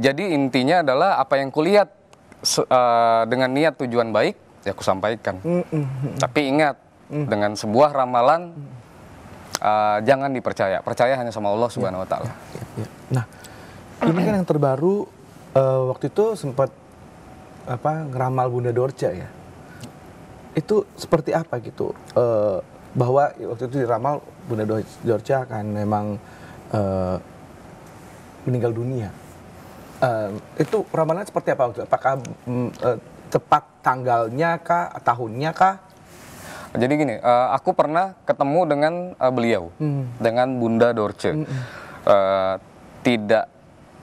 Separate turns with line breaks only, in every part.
jadi intinya adalah apa yang kulihat dengan niat tujuan baik, ya aku sampaikan. Tapi ingat, dengan sebuah ramalan jangan dipercaya. Percaya hanya sama Allah Subhanahu Wa Taala.
Nah, ini kan yang terbaru waktu itu sempat ngeramal Bunda Dorce ya. Itu seperti apa gitu? Bahwa waktu itu diramal Bunda Dorce akan memang meninggal dunia. Itu ramalan seperti apa waktu itu? Apakah tepat tanggalnya kah, tahunnya kah?
Jadi gini, aku pernah ketemu dengan beliau, dengan Bunda Dorce. Tidak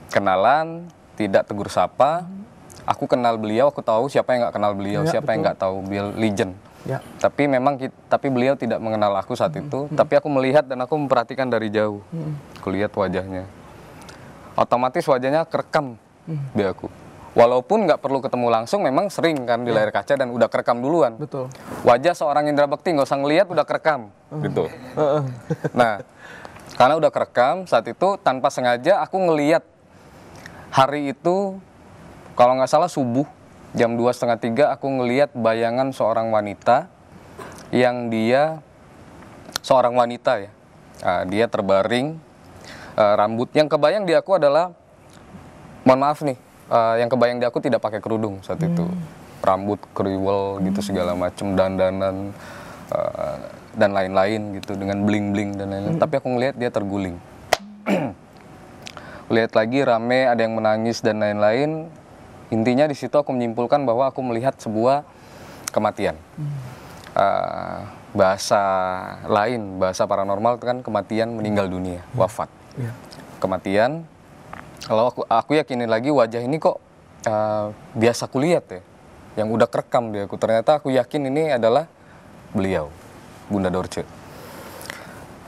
kenalan, tidak tegur sapa. Aku kenal beliau, aku tahu siapa yang nggak kenal beliau, siapa yang nggak tahu beliau legend. Tapi memang tapi beliau tidak mengenal aku saat itu. Tapi aku melihat dan aku memperhatikan dari jauh. Aku lihat wajahnya. Otomatis wajahnya kerekam di aku. Walaupun nggak perlu ketemu langsung, memang sering kan di layar kaca dan udah kerekam duluan.
Betul.
Wajah seorang Indra Bekti nggak usah ngelihat udah kerekam, gitu. Nah, karena udah kerekam saat itu tanpa sengaja aku ngelihat hari itu, kalau nggak salah subuh jam 2:30 aku ngelihat bayangan seorang wanita yang dia seorang wanita ya, dia terbaring, rambut yang kebayang di aku adalah, mohon maaf nih. Yang kebayang di aku tidak pakai kerudung saat itu, rambut kriwel gitu segala macam, dandanan dan lain-lain gitu dengan bling-bling dan lain-lain. Tapi aku ngelihat dia terguling. Lihat lagi rame, ada yang menangis dan lain-lain. Intinya di situ aku menyimpulkan bahwa aku melihat sebuah kematian. Bahasa lain, bahasa paranormal itu kan kematian, meninggal dunia, wafat. Kematian. Kalau aku yakinin lagi wajah ini kok biasa kulihat ya, yang udah kerekam di aku. Ternyata aku yakin ini adalah beliau, Bunda Dorce.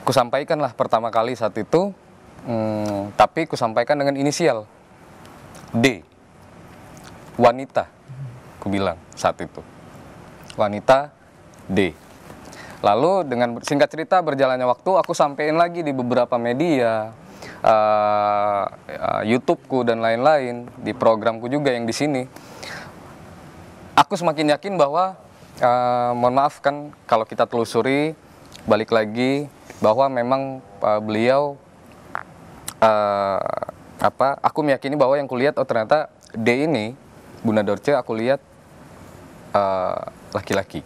Kusampaikan lah pertama kali saat itu, tapi kusampaikan dengan inisial D, wanita. Aku bilang saat itu, wanita D. Lalu dengan singkat cerita berjalannya waktu, aku sampein lagi di beberapa media. YouTubeku dan lain-lain, di programku juga yang di sini, aku semakin yakin bahwa mohon maaf kan kalau kita telusuri balik lagi bahwa memang beliau aku meyakini bahwa yang kulihat ternyata D ini Bunda Dorce aku lihat laki-laki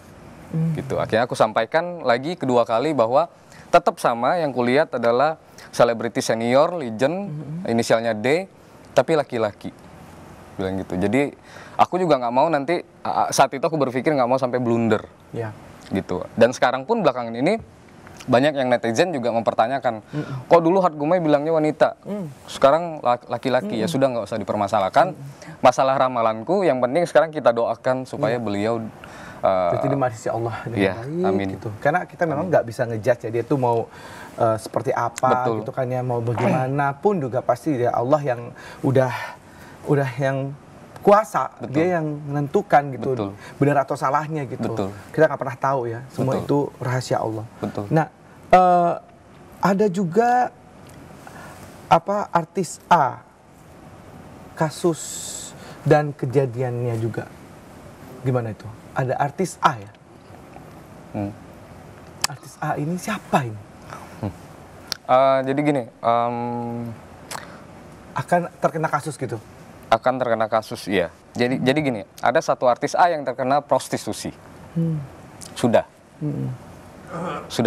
gitu. Akhirnya aku sampaikan lagi kedua kali bahwa tetap sama yang kulihat adalah selebriti senior, legend, inisialnya D, tapi laki-laki. Bilang gitu. Jadi aku juga nggak mau nanti, saat itu aku berpikir nggak mau sampai blunder. Gitu. Dan sekarang pun belakangan ini, banyak yang netizen juga mempertanyakan, kok dulu Hart Gumai bilangnya wanita, sekarang laki-laki, ya sudah nggak usah dipermasalahkan. Masalah ramalanku, yang penting sekarang kita doakan supaya beliau
jadi masih Allah dengan baik
amin.
Gitu. Karena kita memang nggak bisa ngejudge ya dia tuh mau seperti apa.
Betul.
Gitu kan ya, mau bagaimanapun juga pasti ya Allah yang udah yang kuasa. Betul. Dia yang menentukan gitu. Betul. Benar atau salahnya gitu. Betul. Kita nggak pernah tahu ya, semua Betul. Itu rahasia Allah.
Betul.
Nah, ada juga artis A, kasus dan kejadiannya juga gimana itu? Ada artis A ya? Artis A ini siapa ini?
Jadi gini,
akan terkena kasus gitu?
Akan terkena kasus, iya. Jadi gini, ada satu artis A yang terkena prostitusi. Sudah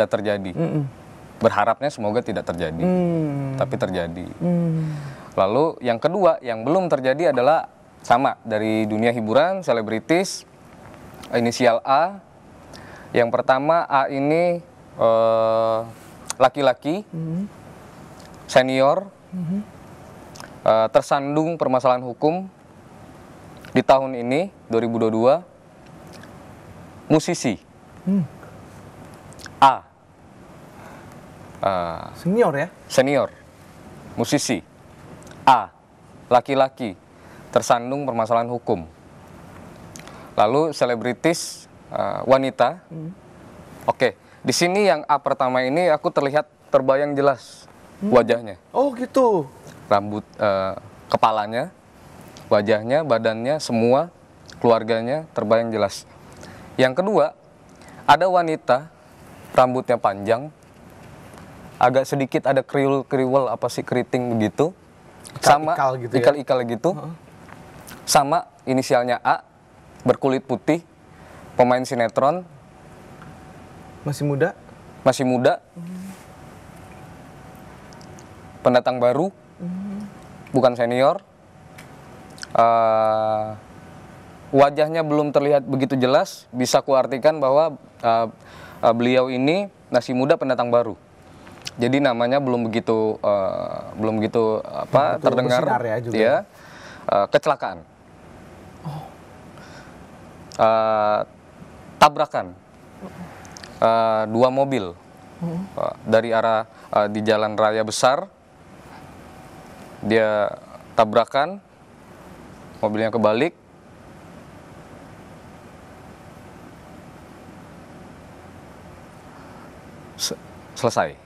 terjadi. Berharapnya semoga tidak terjadi, tapi terjadi. Lalu yang kedua, yang belum terjadi adalah sama, dari dunia hiburan, selebritis, inisial A. Yang pertama A ini laki-laki, senior, tersandung permasalahan hukum di tahun ini 2022, musisi. A.
Senior ya?
Senior, musisi. A. Laki-laki, tersandung permasalahan hukum. Lalu selebritis wanita. Oke, di sini yang A pertama ini aku terlihat terbayang jelas wajahnya.
Oh gitu.
Rambut, kepalanya wajahnya, badannya, semua keluarganya terbayang jelas. Yang kedua, ada wanita rambutnya panjang, agak sedikit ada kriwil apa sih, keriting begitu, sama
Ikal-ikal gitu ya?
ikal-ikal gitu, sama inisialnya A, berkulit putih, pemain sinetron,
Masih muda?
masih muda, pendatang baru, bukan senior. Wajahnya belum terlihat begitu jelas, bisa kuartikan bahwa beliau ini masih muda, pendatang baru. Jadi namanya belum begitu terdengar
bersinar ya juga.
ya. Kecelakaan. Tabrakan. Dua mobil dari arah di jalan raya besar, dia tabrakan, mobilnya kebalik, selesai.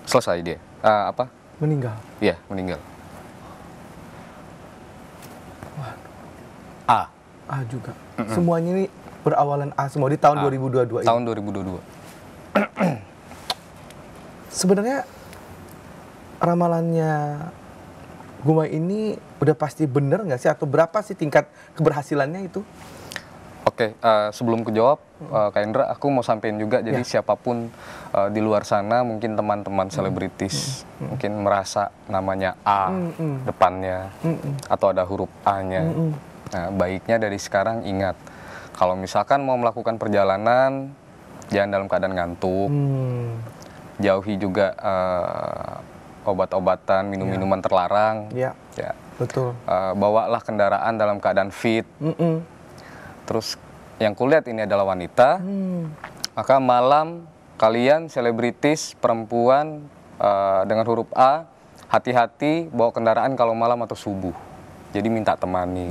Selesai dia.
Meninggal.
Iya, meninggal. A.
A juga. Semuanya ini berawalan A semua di tahun 2022 ini.
Tahun 2022.
Sebenarnya ramalannya Gumai ini udah pasti bener nggak sih, atau berapa sih tingkat keberhasilannya itu?
Oke, sebelum kejawab, Kak Indra, aku mau sampein juga, jadi siapapun di luar sana, mungkin teman-teman selebritis, mungkin merasa namanya A depannya, atau ada huruf A-nya. Nah, baiknya dari sekarang ingat, kalau misalkan mau melakukan perjalanan, jangan dalam keadaan ngantuk, jauhi juga obat-obatan, minum-minuman terlarang.
Ya, betul.
Bawalah kendaraan dalam keadaan fit. Terus yang kulihat ini adalah wanita, maka malam kalian selebritis perempuan dengan huruf A, hati-hati bawa kendaraan kalau malam atau subuh. Jadi minta temani.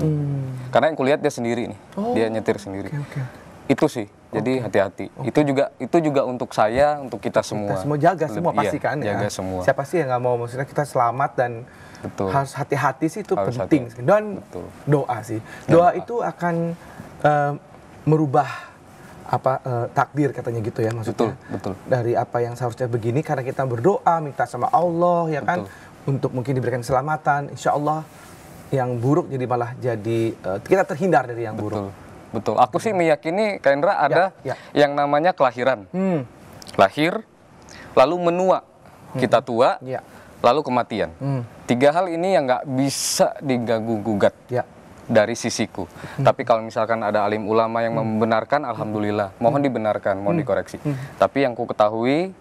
Karena yang kulihat dia sendiri nih, dia nyetir sendiri. Itu sih, jadi hati-hati. Itu juga untuk saya, untuk kita semua.
Kita semua jaga semua pasti kan ya.
Jaga semua.
Siapa sih yang nggak mau, maksudnya kita selamat dan harus hati-hati sih, itu
Harus
penting.
hati-hati.
Dan doa sih. Doa itu akan merubah takdir katanya gitu ya, maksudnya.
Betul.
Dari apa yang seharusnya begini, karena kita berdoa minta sama Allah ya kan, untuk mungkin diberikan keselamatan, insya Allah yang buruk jadi malah jadi kita terhindar dari yang buruk.
Betul. Aku sih meyakini, Kak Indra, ada yang namanya kelahiran. Lahir, lalu menua, kita tua, lalu kematian. 3 hal ini yang nggak bisa diganggu-gugat dari sisiku. Tapi kalau misalkan ada alim ulama yang membenarkan, alhamdulillah. Mohon dibenarkan, mohon dikoreksi. Tapi yang ku ketahui,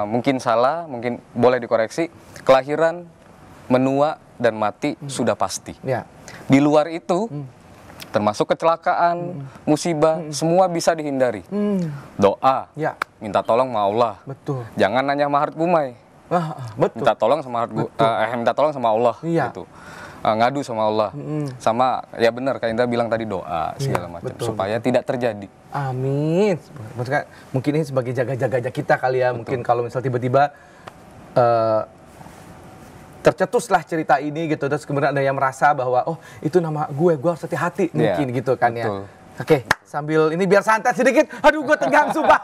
mungkin salah, mungkin boleh dikoreksi. Kelahiran, menua, dan mati sudah pasti. Di luar itu, termasuk kecelakaan, musibah, semua bisa dihindari. Doa, minta tolong sama Allah.
Betul.
Jangan nanya mahar Gumai.
Betul.
Minta tolong sama Allah. Gitu. Ngadu sama Allah. Sama, ya benar, Kak Indra bilang tadi, doa segala macam. Supaya tidak terjadi.
Amin. Maksudnya, mungkin ini sebagai jaga-jaga kita kali ya. Mungkin kalau misal tiba-tiba tercetuslah cerita ini gitu, terus kemudian ada yang merasa bahwa oh itu nama gue harus hati-hati mungkin gitu kan ya. Oke, sambil ini biar santai sedikit, aduh gue tegang sumpah.